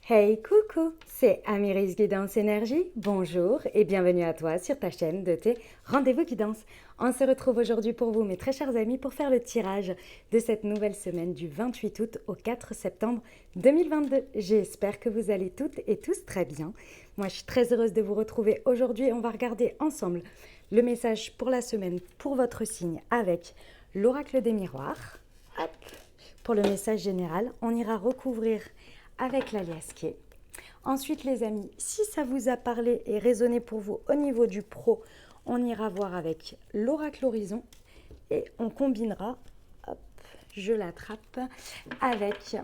Hey, coucou, c'est Amiris Guidance Énergie. Bonjour et bienvenue à toi sur ta chaîne de tes rendez-vous guidance. On se retrouve aujourd'hui pour vous, mes très chers amis, pour faire le tirage de cette nouvelle semaine du 28 août au 4 septembre 2022. J'espère que vous allez toutes et tous très bien. Moi, je suis très heureuse de vous retrouver aujourd'hui. On va regarder ensemble le message pour la semaine pour votre signe avec l'oracle des miroirs. Hop. Pour le message général, on ira recouvrir avec l'alias qui est. Ensuite, les amis, si ça vous a parlé et résonné pour vous au niveau du pro, on ira voir avec l'oracle horizon et on combinera, hop, je l'attrape, avec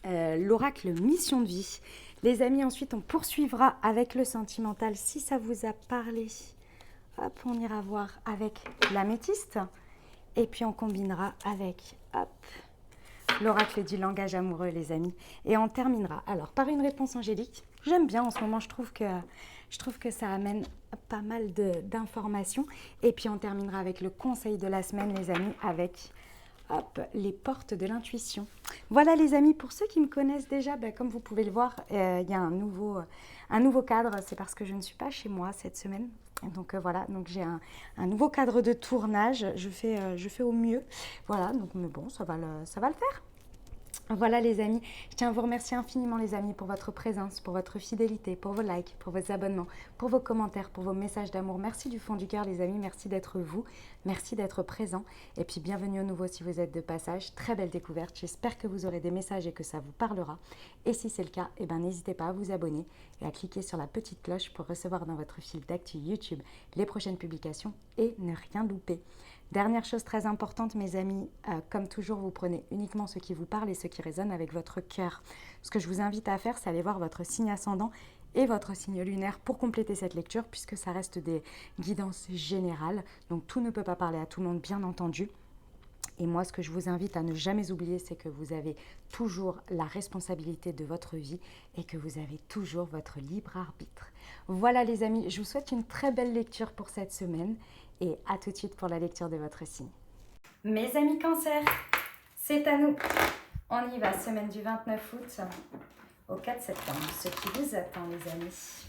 l'oracle mission de vie. Les amis, ensuite, on poursuivra avec le sentimental. Si ça vous a parlé, hop, on ira voir avec l'améthyste. Et puis, on combinera avec, hop, l'oracle du langage amoureux, les amis. Et on terminera alors par une réponse angélique. J'aime bien en ce moment, je trouve que ça amène pas mal d'informations. Et puis on terminera avec le conseil de la semaine, les amis, avec hop, les portes de l'intuition. Voilà les amis, pour ceux qui me connaissent déjà, comme vous pouvez le voir, il y a un nouveau cadre. C'est parce que je ne suis pas chez moi cette semaine. Donc voilà, donc j'ai un nouveau cadre de tournage. Je fais au mieux. Voilà, donc mais bon, ça va le faire. Voilà les amis, je tiens à vous remercier infiniment les amis pour votre présence, pour votre fidélité, pour vos likes, pour vos abonnements, pour vos commentaires, pour vos messages d'amour. Merci du fond du cœur les amis, merci d'être vous, merci d'être présent. Et puis bienvenue au nouveau si vous êtes de passage, très belle découverte. J'espère que vous aurez des messages et que ça vous parlera. Et si c'est le cas, n'hésitez pas à vous abonner et à cliquer sur la petite cloche pour recevoir dans votre fil d'actu YouTube les prochaines publications et ne rien louper. Dernière chose très importante, mes amis, comme toujours, vous prenez uniquement ce qui vous parle et ce qui résonne avec votre cœur. Ce que je vous invite à faire, c'est aller voir votre signe ascendant et votre signe lunaire pour compléter cette lecture, puisque ça reste des guidances générales. Donc tout ne peut pas parler à tout le monde, bien entendu. Et moi, ce que je vous invite à ne jamais oublier, c'est que vous avez toujours la responsabilité de votre vie et que vous avez toujours votre libre arbitre. Voilà les amis, je vous souhaite une très belle lecture pour cette semaine et à tout de suite pour la lecture de votre signe. Mes amis Cancer, c'est à nous. On y va, semaine du 29 août au 4 septembre. Ce qui vous attend les amis.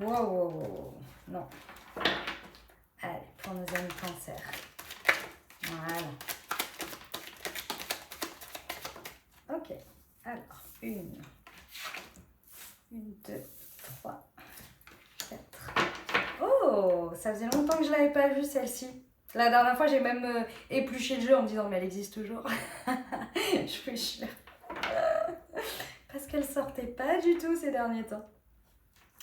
Wow, non. Allez, pour nos amis Cancer. Voilà. Ok, alors, une, deux, trois, quatre. Oh, ça faisait longtemps que je ne l'avais pas vue celle-ci. La dernière fois, j'ai même épluché le jeu en me disant, mais elle existe toujours. Je vous jure. Parce qu'elle sortait pas du tout ces derniers temps.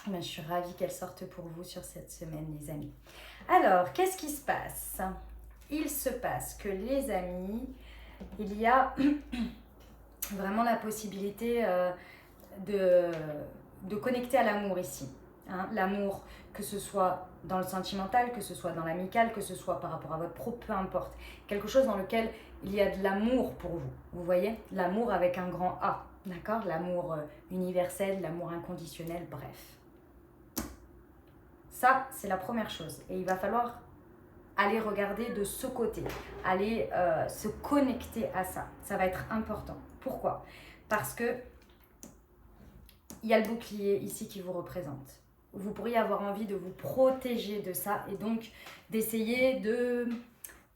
Mais je suis ravie qu'elle sorte pour vous sur cette semaine, les amis. Alors, qu'est-ce qui se passe? Il se passe que, les amis, il y a vraiment la possibilité de connecter à l'amour ici. Hein, l'amour, que ce soit dans le sentimental, que ce soit dans l'amical, que ce soit par rapport à votre pro, peu importe. Quelque chose dans lequel il y a de l'amour pour vous. Vous voyez? L'amour avec un grand A. D'accord? L'amour universel, l'amour inconditionnel, bref. Ça, c'est la première chose. Et il va falloir aller regarder de ce côté, aller se connecter à ça. Ça va être important. Pourquoi? Parce que il y a le bouclier ici qui vous représente. Vous pourriez avoir envie de vous protéger de ça et donc d'essayer de...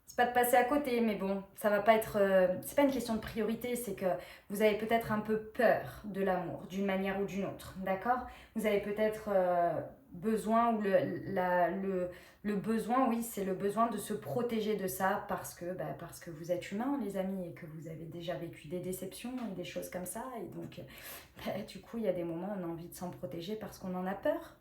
C'est pas de passer à côté, mais bon, ça va pas être... c'est pas une question de priorité, c'est que vous avez peut-être un peu peur de l'amour, d'une manière ou d'une autre, d'accord? Vous avez peut-être besoin, ou le besoin, oui, c'est le besoin de se protéger de ça parce que vous êtes humain, les amis, et que vous avez déjà vécu des déceptions et des choses comme ça, et donc du coup, il y a des moments où on a envie de s'en protéger parce qu'on en a peur.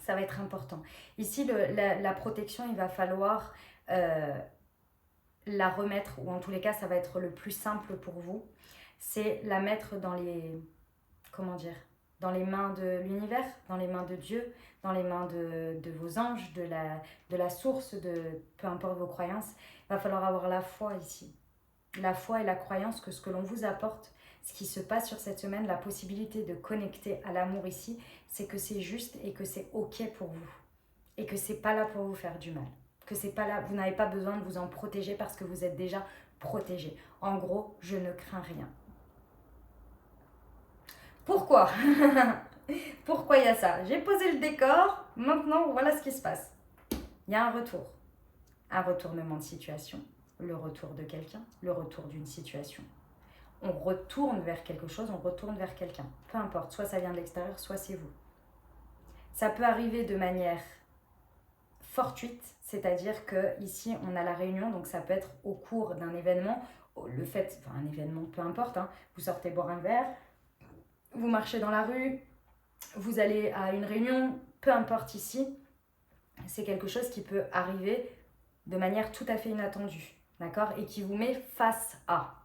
Ça va être important. Ici, la protection, il va falloir la remettre, ou en tous les cas, ça va être le plus simple pour vous, c'est la mettre dans les... Comment dire? Dans les mains de l'univers, dans les mains de Dieu, dans les mains de vos anges, de la source, de peu importe vos croyances. Il va falloir avoir la foi ici. La foi et la croyance que ce que l'on vous apporte, ce qui se passe sur cette semaine, la possibilité de connecter à l'amour ici, c'est que c'est juste et que c'est ok pour vous. Et que c'est pas là pour vous faire du mal. Que c'est pas là, vous n'avez pas besoin de vous en protéger parce que vous êtes déjà protéger. En gros, je ne crains rien. Pourquoi? Pourquoi il y a ça? J'ai posé le décor, maintenant voilà ce qui se passe. Il y a un retournement de situation, le retour de quelqu'un, le retour d'une situation. On retourne vers quelque chose, on retourne vers quelqu'un. Peu importe, soit ça vient de l'extérieur, soit c'est vous. Ça peut arriver de manière fortuite, c'est-à-dire que ici on a la réunion, donc ça peut être au cours d'un événement, un événement, peu importe, hein, vous sortez boire un verre, vous marchez dans la rue, vous allez à une réunion, peu importe ici, c'est quelque chose qui peut arriver de manière tout à fait inattendue, d'accord, et qui vous met face à.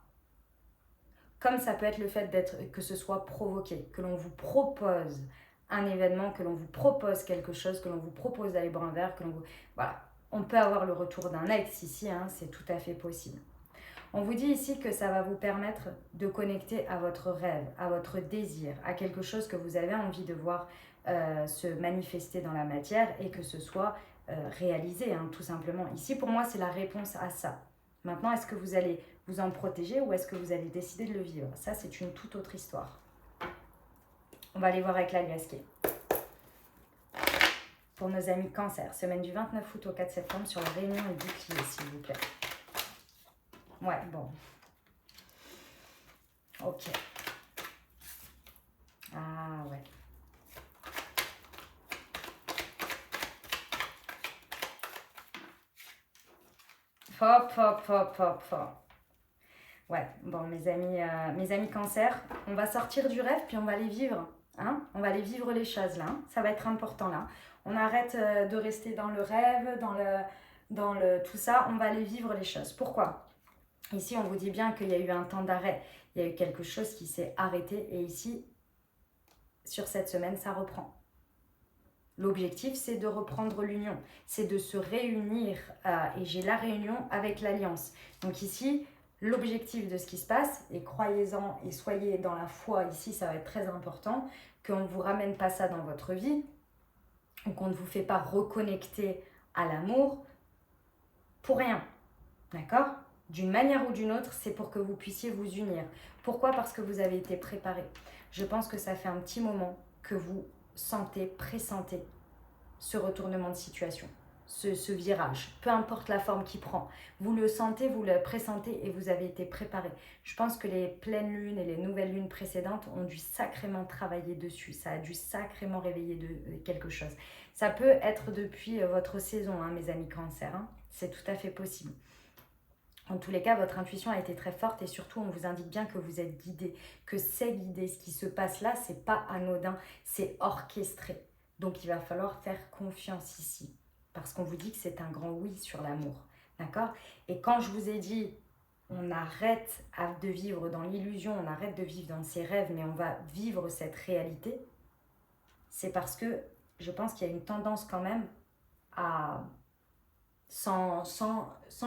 Comme ça peut être le fait que ce soit provoqué, que l'on vous propose un événement, que l'on vous propose quelque chose, que l'on vous propose d'aller boire un verre, Voilà, on peut avoir le retour d'un ex ici, hein, c'est tout à fait possible. On vous dit ici que ça va vous permettre de connecter à votre rêve, à votre désir, à quelque chose que vous avez envie de voir se manifester dans la matière et que ce soit réalisé, hein, tout simplement. Ici, pour moi, c'est la réponse à ça. Maintenant, est-ce que vous allez vous en protéger ou est-ce que vous allez décider de le vivre? Ça, c'est une toute autre histoire. On va aller voir avec la Liasquée. Pour nos amis Cancer, semaine du 29 août au 4 septembre sur la réunion et bouclier, s'il vous plaît. Ouais, bon. Ok. Ah, ouais. Hop, hop, hop, hop, hop. Ouais, bon, mes amis Cancer, on va sortir du rêve puis on va aller vivre. Hein, on va aller vivre les choses là. Hein, ça va être important là. On arrête de rester dans le rêve, dans le tout ça. On va aller vivre les choses. Pourquoi? Ici, on vous dit bien qu'il y a eu un temps d'arrêt. Il y a eu quelque chose qui s'est arrêté. Et ici, sur cette semaine, ça reprend. L'objectif, c'est de reprendre l'union. C'est de se réunir. Et j'ai la réunion avec l'Alliance. Donc ici, l'objectif de ce qui se passe, et croyez-en et soyez dans la foi, ici, ça va être très important, qu'on ne vous ramène pas ça dans votre vie, ou qu'on ne vous fait pas reconnecter à l'amour pour rien. D'accord? D'une manière ou d'une autre, c'est pour que vous puissiez vous unir. Pourquoi? Parce que vous avez été préparé. Je pense que ça fait un petit moment que vous pressentez ce retournement de situation, ce virage, peu importe la forme qu'il prend. Vous le sentez, vous le pressentez et vous avez été préparé. Je pense que les pleines lunes et les nouvelles lunes précédentes ont dû sacrément travailler dessus. Ça a dû sacrément réveiller quelque chose. Ça peut être depuis votre saison, hein, mes amis Cancer. Hein. C'est tout à fait possible. En tous les cas, votre intuition a été très forte et surtout, on vous indique bien que vous êtes guidé, que c'est guidé. Ce qui se passe là, c'est pas anodin, c'est orchestré. Donc, il va falloir faire confiance ici parce qu'on vous dit que c'est un grand oui sur l'amour, d'accord? Et quand je vous ai dit, on arrête de vivre dans l'illusion, on arrête de vivre dans ses rêves, mais on va vivre cette réalité, c'est parce que je pense qu'il y a une tendance quand même à... Sans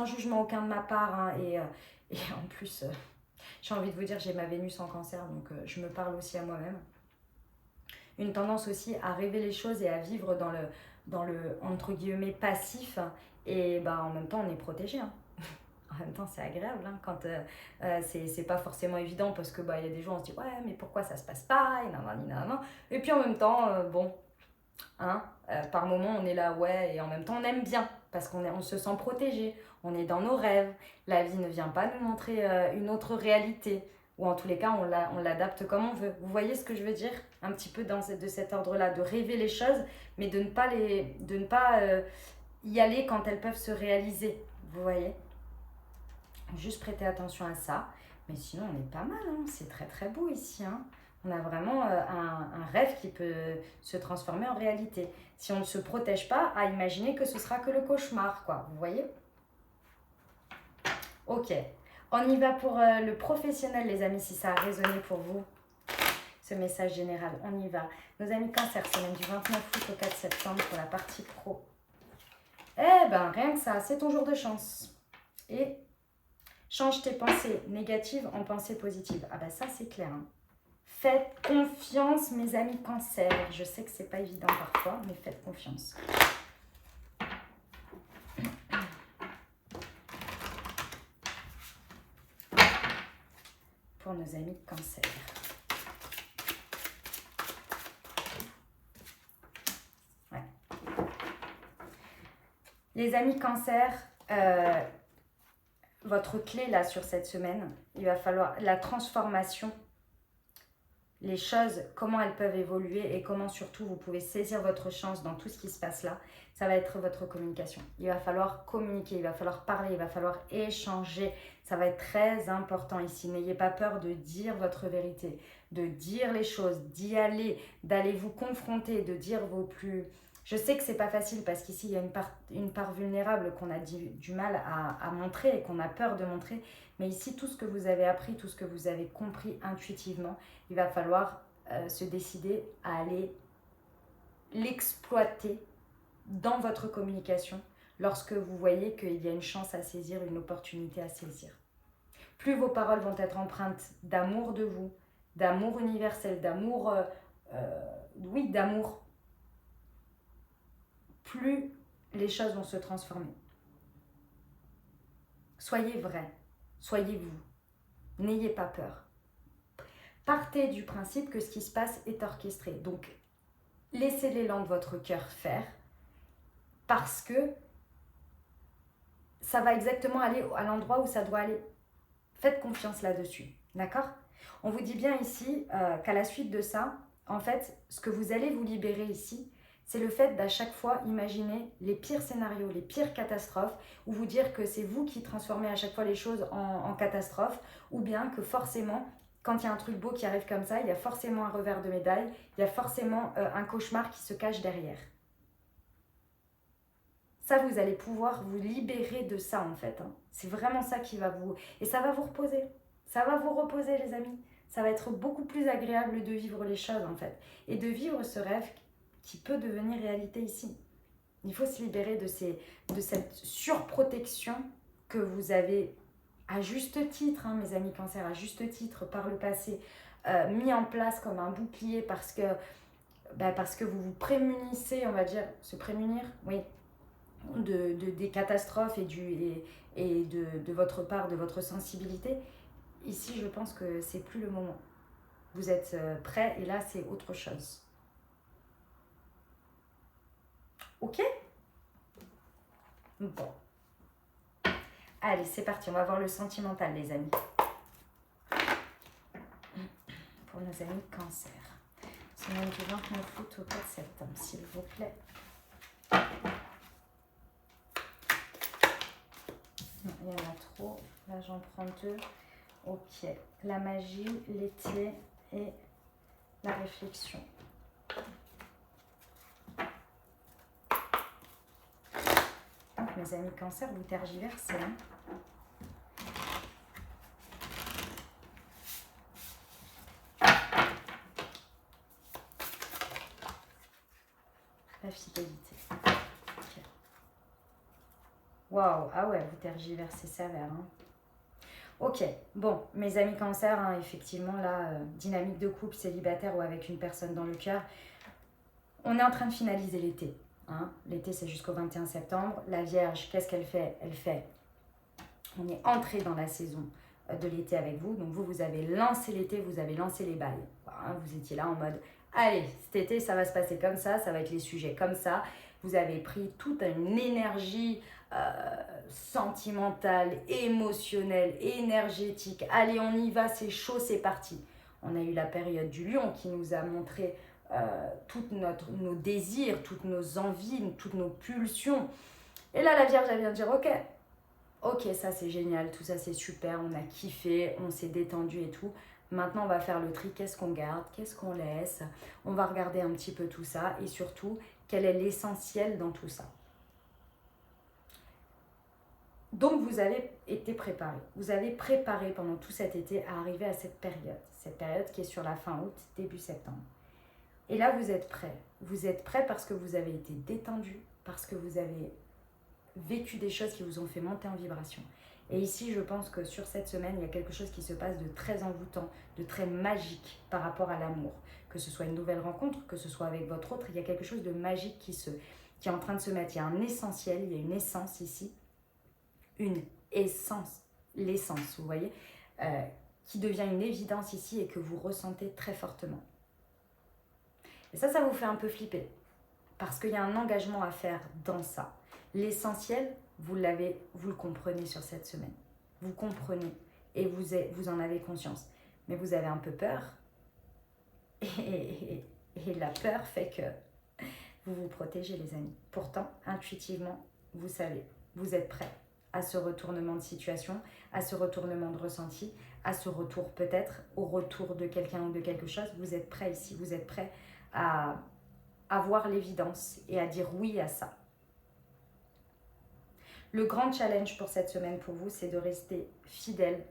jugement aucun de ma part, hein, et en plus, j'ai envie de vous dire, j'ai ma Vénus en Cancer, donc je me parle aussi à moi-même. Une tendance aussi à rêver les choses et à vivre dans le entre guillemets passif, et bah, en même temps on est protégé. Hein. En même temps c'est agréable, hein, quand c'est pas forcément évident parce que bah, y a des gens on se dit ouais mais pourquoi ça se passe pas, et puis en même temps bon, hein, par moment on est là ouais, et en même temps on aime bien parce on se sent protégé, on est dans nos rêves, la vie ne vient pas nous montrer une autre réalité, ou en tous les cas on l'adapte comme on veut. Vous voyez ce que je veux dire? Un petit peu de cet ordre-là, de rêver les choses, mais de ne pas y aller quand elles peuvent se réaliser. Vous voyez? Juste prêter attention à ça. Mais sinon, on est pas mal, hein. C'est très très beau ici. Hein. On a vraiment un rêve qui peut se transformer en réalité. Si on ne se protège pas, à imaginer que ce sera que le cauchemar, quoi. Vous voyez? Ok. On y va pour le professionnel, les amis, si ça a résonné pour vous. Ce message général, on y va. Nos amis Cancer, semaine du 29 août au 4 septembre pour la partie pro. Eh ben, rien que ça, c'est ton jour de chance. Et change tes pensées négatives en pensées positives. Ah ben ça, c'est clair. Hein. Faites confiance, mes amis Cancer. Je sais que c'est pas évident parfois, mais faites confiance. pour nos amis Cancer. Ouais. Les amis Cancer, votre clé là sur cette semaine, il va falloir la transformation, les choses, comment elles peuvent évoluer et comment surtout vous pouvez saisir votre chance dans tout ce qui se passe là, ça va être votre communication. Il va falloir communiquer, il va falloir parler, il va falloir échanger. Ça va être très important ici. N'ayez pas peur de dire votre vérité, de dire les choses, d'y aller, d'aller vous confronter, de dire vos plus... Je sais que c'est pas facile parce qu'ici il y a une part vulnérable qu'on a du mal à montrer et qu'on a peur de montrer. Mais ici, tout ce que vous avez appris, tout ce que vous avez compris intuitivement, il va falloir se décider à aller l'exploiter dans votre communication lorsque vous voyez qu'il y a une chance à saisir, une opportunité à saisir. Plus vos paroles vont être empreintes d'amour de vous, d'amour universel, d'amour, oui, d'amour, plus les choses vont se transformer. Soyez vrai, soyez vous, n'ayez pas peur. Partez du principe que ce qui se passe est orchestré. Donc, laissez l'élan de votre cœur faire parce que ça va exactement aller à l'endroit où ça doit aller. Faites confiance là-dessus, d'accord? On vous dit bien ici qu'à la suite de ça, en fait, ce que vous allez vous libérer ici, c'est le fait d'à chaque fois imaginer les pires scénarios, les pires catastrophes, ou vous dire que c'est vous qui transformez à chaque fois les choses en catastrophe, ou bien que forcément, quand il y a un truc beau qui arrive comme ça, il y a forcément un revers de médaille, il y a forcément un cauchemar qui se cache derrière. Ça, vous allez pouvoir vous libérer de ça en fait. Hein. C'est vraiment ça qui va vous... Et ça va vous reposer. Ça va vous reposer les amis. Ça va être beaucoup plus agréable de vivre les choses en fait. Et de vivre ce rêve qui peut devenir réalité ici. Il faut se libérer de cette surprotection que vous avez à juste titre, hein, mes amis Cancer, à juste titre par le passé, mis en place comme un bouclier parce que vous vous prémunissez, on va dire, se prémunir, oui, des catastrophes et de votre part, de votre sensibilité. Ici, je pense que c'est plus le moment. Vous êtes prêts et là, c'est autre chose. Ok? Bon. Allez, c'est parti. On va voir le sentimental, les amis. Pour nos amis Cancer. Semaine du 29 août au 4 septembre, s'il vous plaît. Non, il y en a trop. Là, j'en prends deux. Ok. La magie, l'été et la réflexion. Donc, mes amis Cancer, vous tergiversez. Hein. La fidélité. Okay. Waouh, ah ouais, vous tergiversez sévère. Hein. Ok, bon, mes amis Cancer, hein, effectivement, là, dynamique de couple, célibataire ou avec une personne dans le cœur, on est en train de finaliser l'été. Hein. L'été, c'est jusqu'au 21 septembre. La Vierge, qu'est-ce qu'elle fait? On est entré dans la saison de l'été avec vous. Donc vous avez lancé l'été, vous avez lancé les balles. Hein, vous étiez là en mode, allez, cet été, ça va se passer comme ça va être les sujets comme ça. Vous avez pris toute une énergie sentimentale, émotionnelle, énergétique. Allez, on y va, c'est chaud, c'est parti. On a eu la période du lion qui nous a montré tous nos désirs, toutes nos envies, toutes nos pulsions. Et là, la Vierge, elle vient de dire, ok, ça c'est génial, tout ça c'est super, on a kiffé, on s'est détendu et tout. Maintenant, on va faire le tri, qu'est-ce qu'on garde, qu'est-ce qu'on laisse. On va regarder un petit peu tout ça et surtout, quel est l'essentiel dans tout ça. Donc, vous avez été préparé. Vous avez préparé pendant tout cet été à arriver à cette période qui est sur la fin août, début septembre. Et là, vous êtes prêts. Vous êtes prêts parce que vous avez été détendu, parce que vous avez vécu des choses qui vous ont fait monter en vibration. Et ici, je pense que sur cette semaine, il y a quelque chose qui se passe de très envoûtant, de très magique par rapport à l'amour. Que ce soit une nouvelle rencontre, que ce soit avec votre autre, il y a quelque chose de magique qui est en train de se mettre. Il y a un essentiel, il y a une essence ici. Une essence, l'essence, vous voyez, qui devient une évidence ici et que vous ressentez très fortement. Et ça vous fait un peu flipper parce qu'il y a un engagement à faire dans ça. L'essentiel, vous le comprenez sur cette semaine. Vous comprenez et vous en avez conscience. Mais vous avez un peu peur et la peur fait que vous vous protégez, les amis. Pourtant, intuitivement, vous savez, vous êtes prêts à ce retournement de situation, à ce retournement de ressenti, à ce retour peut-être, au retour de quelqu'un ou de quelque chose. Vous êtes prêts ici, vous êtes prêts à voir l'évidence et à dire oui à ça. Le grand challenge pour cette semaine pour vous, c'est de rester fidèle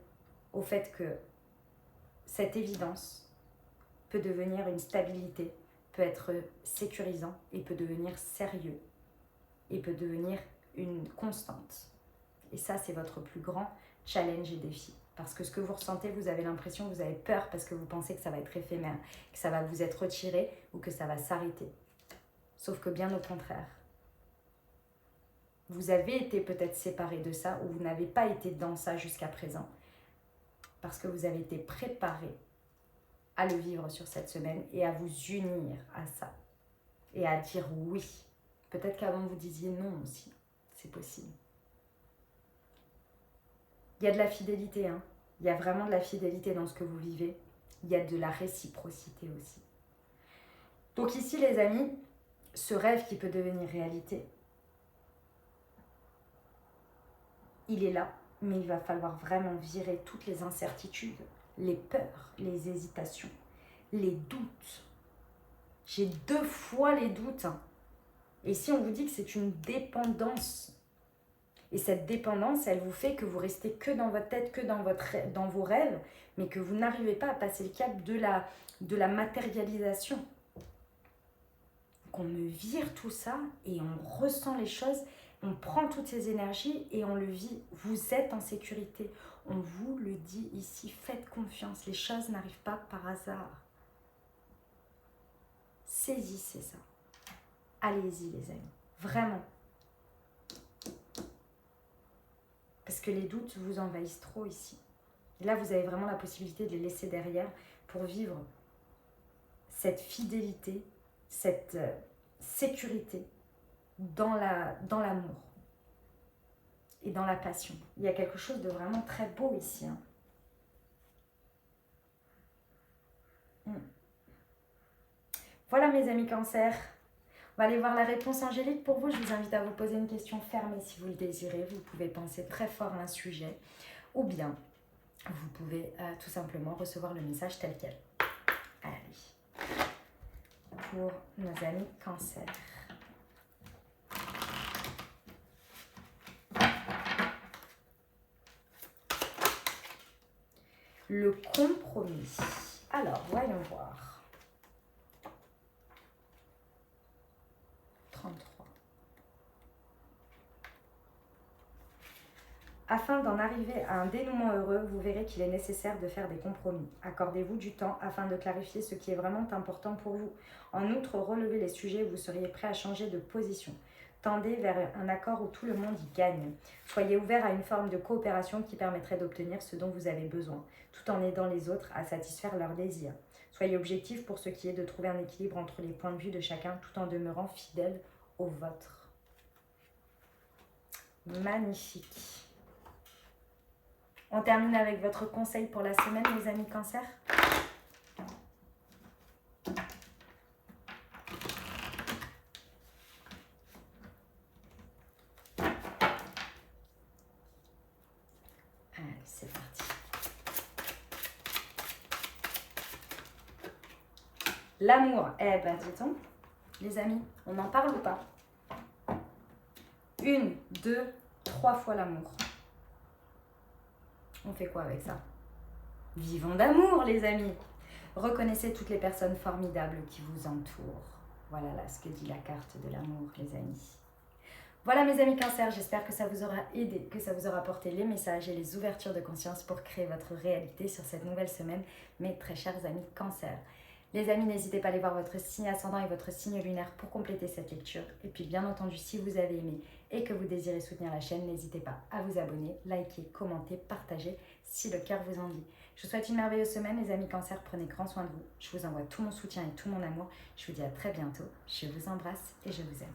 au fait que cette évidence peut devenir une stabilité, peut être sécurisant et peut devenir sérieux et peut devenir une constante. Et ça, c'est votre plus grand challenge et défi. Parce que ce que vous ressentez, vous avez l'impression que vous avez peur parce que vous pensez que ça va être éphémère, que ça va vous être retiré ou que ça va s'arrêter. Sauf que bien au contraire, vous avez été peut-être séparé de ça ou vous n'avez pas été dans ça jusqu'à présent parce que vous avez été préparé à le vivre sur cette semaine et à vous unir à ça et à dire oui. Peut-être qu'avant vous disiez non aussi, c'est possible. Il y a de la fidélité, hein. Il y a vraiment de la fidélité dans ce que vous vivez. Il y a de la réciprocité aussi. Donc ici, les amis, ce rêve qui peut devenir réalité, il est là, mais il va falloir vraiment virer toutes les incertitudes, les peurs, les hésitations, les doutes. J'ai 2 fois les doutes. Et si on vous dit que c'est une dépendance, et cette dépendance, elle vous fait que vous restez que dans votre tête, que dans vos rêves, mais que vous n'arrivez pas à passer le cap de la matérialisation. Qu'on me vire tout ça et on ressent les choses, on prend toutes ces énergies et on le vit. Vous êtes en sécurité. On vous le dit ici, faites confiance. Les choses n'arrivent pas par hasard. Saisissez ça. Allez-y, les amis. Vraiment. Parce que les doutes vous envahissent trop ici. Et là, vous avez vraiment la possibilité de les laisser derrière pour vivre cette fidélité, cette sécurité dans l'amour et dans la passion. Il y a quelque chose de vraiment très beau ici. Voilà mes amis Cancer. On va aller voir la réponse angélique pour vous. Je vous invite à vous poser une question fermée si vous le désirez. Vous pouvez penser très fort à un sujet ou bien vous pouvez tout simplement recevoir le message tel quel. Allez, pour nos amis Cancer. Le compromis. Alors, voyons voir. 33. Afin d'en arriver à un dénouement heureux, vous verrez qu'il est nécessaire de faire des compromis. Accordez-vous du temps afin de clarifier ce qui est vraiment important pour vous. En outre, relevez les sujets où vous seriez prêt à changer de position. Tendez vers un accord où tout le monde y gagne. Soyez ouvert à une forme de coopération qui permettrait d'obtenir ce dont vous avez besoin, tout en aidant les autres à satisfaire leurs désirs. Soyez objectif pour ce qui est de trouver un équilibre entre les points de vue de chacun, tout en demeurant fidèle au vôtre. Magnifique. On termine avec votre conseil pour la semaine, les amis Cancer. Allez, c'est parti. L'amour. Eh ben, dit-on, les amis, on n'en parle ou pas? 1, 2, 3 fois l'amour. On fait quoi avec ça? Vivons d'amour, les amis. Reconnaissez toutes les personnes formidables qui vous entourent. Voilà là ce que dit la carte de l'amour, les amis. Voilà mes amis Cancer, j'espère que ça vous aura aidé, que ça vous aura apporté les messages et les ouvertures de conscience pour créer votre réalité sur cette nouvelle semaine, mes très chers amis Cancer. Les amis, n'hésitez pas à aller voir votre signe ascendant et votre signe lunaire pour compléter cette lecture. Et puis bien entendu, si vous avez aimé et que vous désirez soutenir la chaîne, n'hésitez pas à vous abonner, liker, commenter, partager si le cœur vous en dit. Je vous souhaite une merveilleuse semaine les amis Cancer, prenez grand soin de vous. Je vous envoie tout mon soutien et tout mon amour. Je vous dis à très bientôt. Je vous embrasse et je vous aime.